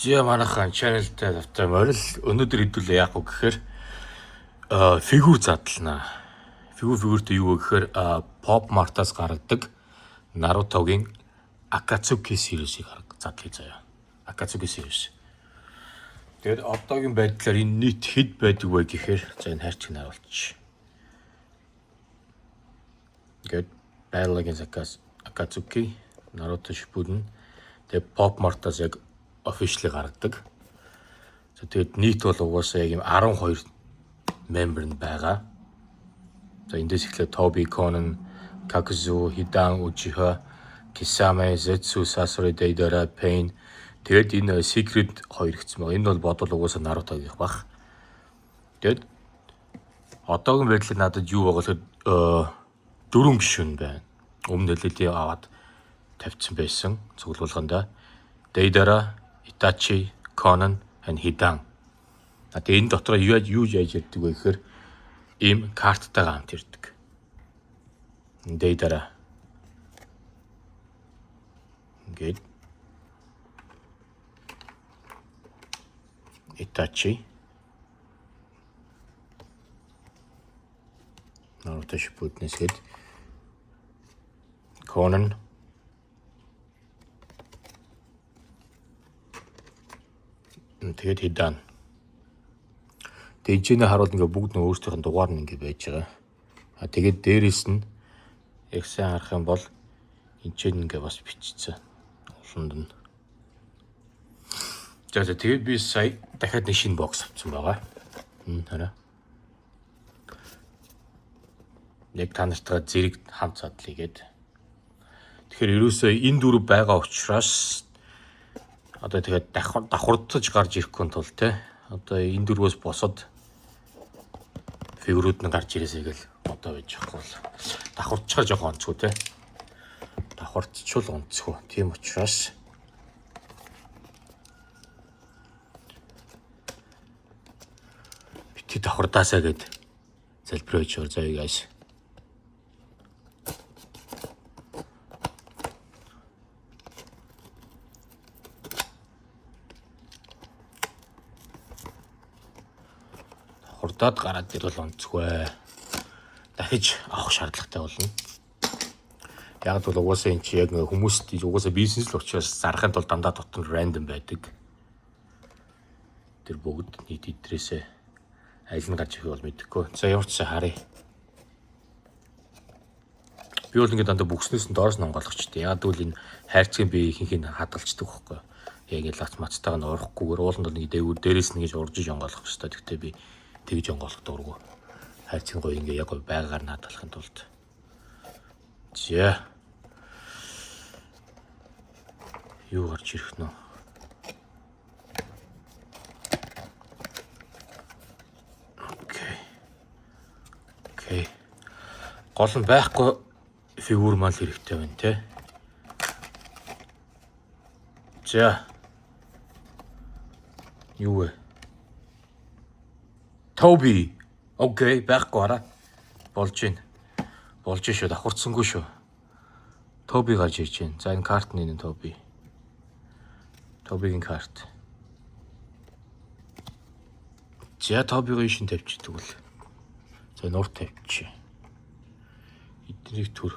Жаа манайхан channel-тай тавтай морил өнөөдөр хэдүүлээ яах вэ гэхээр фигюр задлана. Фигюртэй юу вэ гэхээр Pop Mart-аас гаргадаг Naruto-гийн Akatsuki series-ийг задлая заяа. Akatsuki series. Тэгээд одоогийн байдлаар энэ нийт хэд байдаг вэ гэхээр за энэ хайрцаг харуулчих. Ингээд байгалийн Akatsuki Naruto Shippuden тэгээд Pop Mart-аас яг officially гаргадаг. За тэгээд нийт бол угаасаа яг юм 12 member нь байгаа. За эндээс эхлээд Toby, Conan, Kakuzu, Hidan, Uchiha, Kisame, Zetsu, Sasori, Deidara, Pain. Тэгээд энэ Secret 2 гэсэн байна. Энэ бол бодвол угаасаа Naruto-гийнх баг. Тэгээд одоогийн байдлаар надад юу байгаа гэхээр 4 гишүүн байна. Өмнө нөлөөдөө аваад тавьсан байсан цуглуулганда. Deidara, Itachi, Conan, and Hidan. Тэгээд энэ дотор юу яаж ярьдаг вэ гэхээр ийм карттайгаа хамт ирдэг. Deidara. Ингээд Itachi. Naruto Shippuden-ээс хэд Conan. Тэгээд Hidan. Тэгээд энэ харуул ингээ бүгд нөө өөрсдийнх нь дугаар нь ингээ байж байгаа. Тэгээд дээрэс нь яг сайн харах юм бол энэ ч ингээ бас бичсэн. Уланд нь. За тэгээд би сая дахиад нэг шинэ бокс авсан байгаа. Хараа. Яг та нартаа зэрэг хамт задлая гээд. Тэгэхээр ерөөсөө энэ дөрөв байгаа учраас одоо тэгээд давхардаж гарч ирэхгүй тул те. Одоо энэ дөрвөөс босоод фигурууд нь гарч ирээсэй гэл одоо байж байгаа бол давхардчихаар жоохон онцгүй те. Давхардчул онцгүй. Тийм учраас бити давхардаасаа гээд залбирч ор заяа guys. Хурдаад гараад ирвэл онцгүй. Дахиж авах шаардлагатай болно. Яг бол угаасаа энэ чи яг хүмүүст угаасаа бизнес л учраас зарахын тулд дандаа дотор рандом байдаг. Тэр бүгд нийт идрээсээ аль нь гарч ирэх бол мэдэхгүй. За ямар ч сайн харъя. Би бол ингэ дандаа бүкснээс нь доороос нь онгойлгочтой. Яг бол энэ хайрцгийн би ихэнх нь хадгалцдаг байхгүй. Яг л лац мацтайгаа нь урахгүйгээр ууланд бол нэг дээгүүр дээрээс нь гэж уржиж онгойлгох хэрэгтэй. Гэхдээ би тэгж онгойлох дурггүй. Хайрцгийн гоё ингээ яг байгаагаар нь хадгалахын тулд. За. Юу гарч ирэх нөө? Окей. Гол нь байхгүй фигюр мал хэрэгтэй байна те. За. Юу вэ? Toby. Окей, байхгүй араа. Болж байна. Болж шүү, давхарцсангүй шүү. Toby гарч ирж байна. За энэ карт нь Toby. Toby-гийн карт. За Toby-гийн шин тавьчихдаг л. За нур тавьчих. Эднийг төр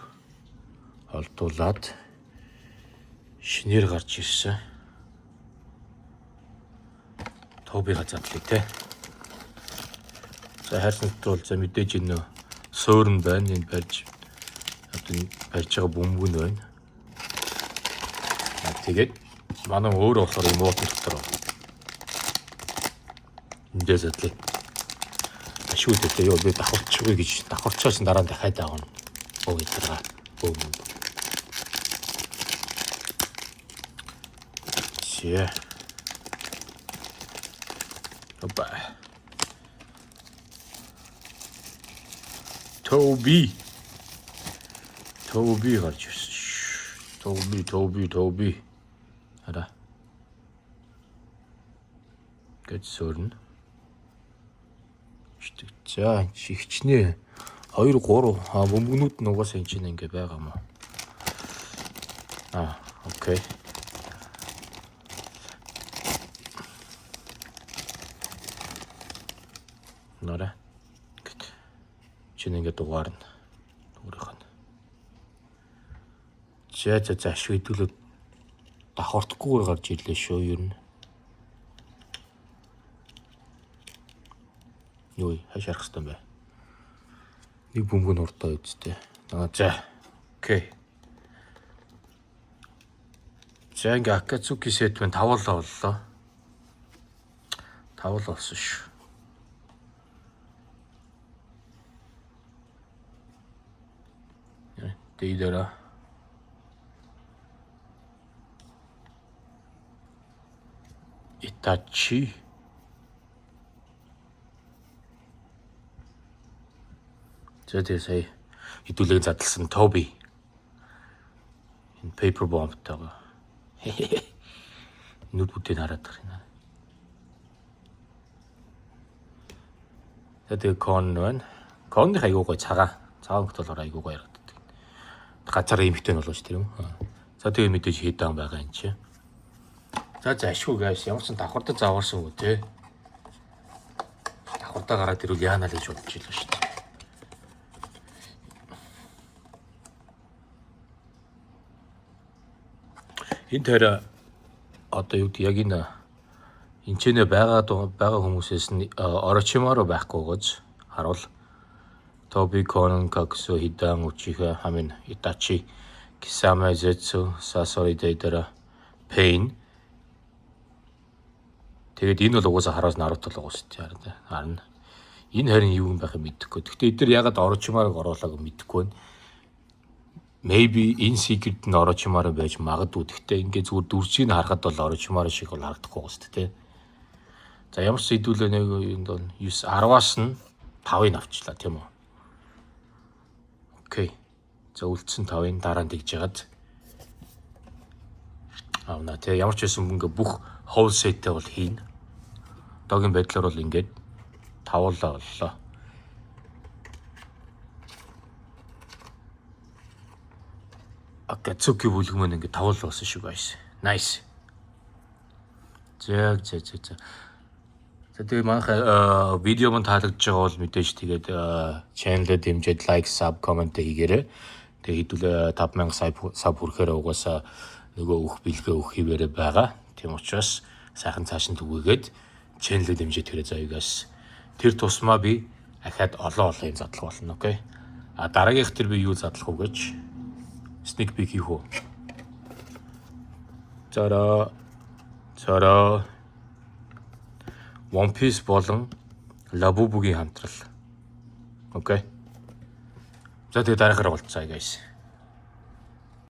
олдуулаад шинээр гарч ирсэн. Toby-га задлаа те. За хайрцаг бол за мэдээж энэ суурн байна. Энэ барьж байгаа бөмбөг нь байна. Тэгээд манай өөр болохоор эмоот дотор. Эндээ задлаа. Ашигтай юу би давхарчихгүй гэж давхарчаас дараа нь дахиад аавна. Оо гэдэрга. Бөмбөг. Чи. Опа. Toby гарч ирсэн. Toby. Хараа. Гэж сөрн. За чихчнээ 2 3 бөмбөгнүүд нь угаасаа энэ чинь ингээ байгаа юм уу? Окей. болгоноорой. Чинь ингээд дугаарна. Өөрийнх нь. За ашиг хэдүүлээд давхартгүйгээр гарч ирлээ шүү ер нь. Юу хаш харах хэрэгтэй юм бэ? Нэг бөмбөг урдаа үсттэй. За. Окей. За ингээ Акацуки сет мэн 5 боллоо. 5 болсон шүү. Тэйдэрэ. Itachi. За тэгээ сая хэдүүлэг задлсан Тоби. Энэ paper bomb-таага. Нүд бүтээн хараад байна. За тэгээ Кон байна. Конны айгуугой цагаан хөтөлөр айгуугой ярагддаг. Газар имхтэй нь болооч тэр юм. За тэгээ мэдээж хийдэн байгаа юм чи. За ашгүй гайс ямар ч давхардаа зааварсан үү те. Давхардаа гараад ирвэл яана л гэж бодож илээ шүү дээ. Энэ тэр одоо юу гэдэг яг энэ энэчнээ байгаа хүмүүсээс нь Orochimaru байхгүй гэж харуул. Tobi, Konan, Kakuzu, Hidan, Uchiha, Itachi, Kisame, Zetsu, Sasori, Deidara, Pain. Тэгээд энэ бол угаасаа хараас Naruto л угаасаа тийм харна. Энэ харин юу юм байхыг мэдэхгүй. Гэхдээ эдгээр ягаад Orochimaru-г оруулаагүй мэдэхгүй байна. Maybe энэ secret нь Orochimaru байж магадгүй. Гэхдээ ингээд зүгээр дүржийг харахад бол Orochimaru шиг бол харагдахгүй байгаа шүү дээ. За ямар ч хэдүүлээ нэг энд бол 9-10-аас нь 5-ыг авчлаа тийм үү. Окей. За үлдсэн 5-ыг дараа нь тэгж ягаад. Авна тийм ямар ч байсан ингээ бүх whole set-тэй бол хийн. Догийн байдлаар бол ингээд 5 боллоо. Акацуки бүлэг мөн ингээд 5 болсон шүү guys. Nice. За. Тэгээ манайх видео мөн таалагдж байгаа бол мэдээж тэгээд channel-д дэмжиж like, sub, comment хийгээрэй. Тэгээ хэдүүлээ 5000 sub хүрэхээр угаасаа нөгөө өөх бэлгээ өөх хിവэрэ байгаа. Тийм учраас сайхан цааш нь түгээгээд channel-д дэмжиж тэрэ заяа guys. Тэр тусмаа би ахаад олон юм задлах болно, окей. Дараагийнх тэр би юу задлах уу гэж sneak peek хийх үү. Цара One Piece болон Labubu-гийн хамтрал. Окей. За тэгээ дараагаар уулзъя guys.